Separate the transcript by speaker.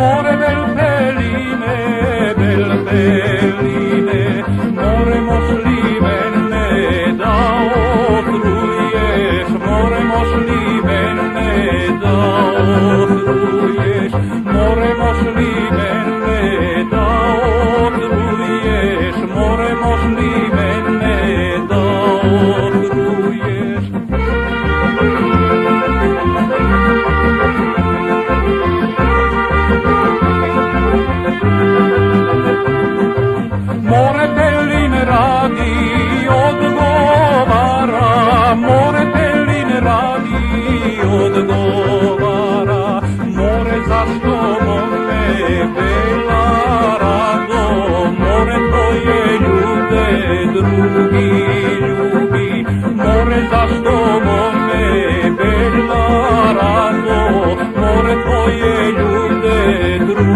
Speaker 1: more bel peline, more mošlivene da otruješ, more mošlivene da otruješ, more mošlivene da otruješ, more mošlivene da otruješ. More pelin radi odgovara, more pelin radi odgovara, more zašto me bela rado, more tvoje ljude drugi ljubi, more zašto me bela rado, more tvoje ljude drugi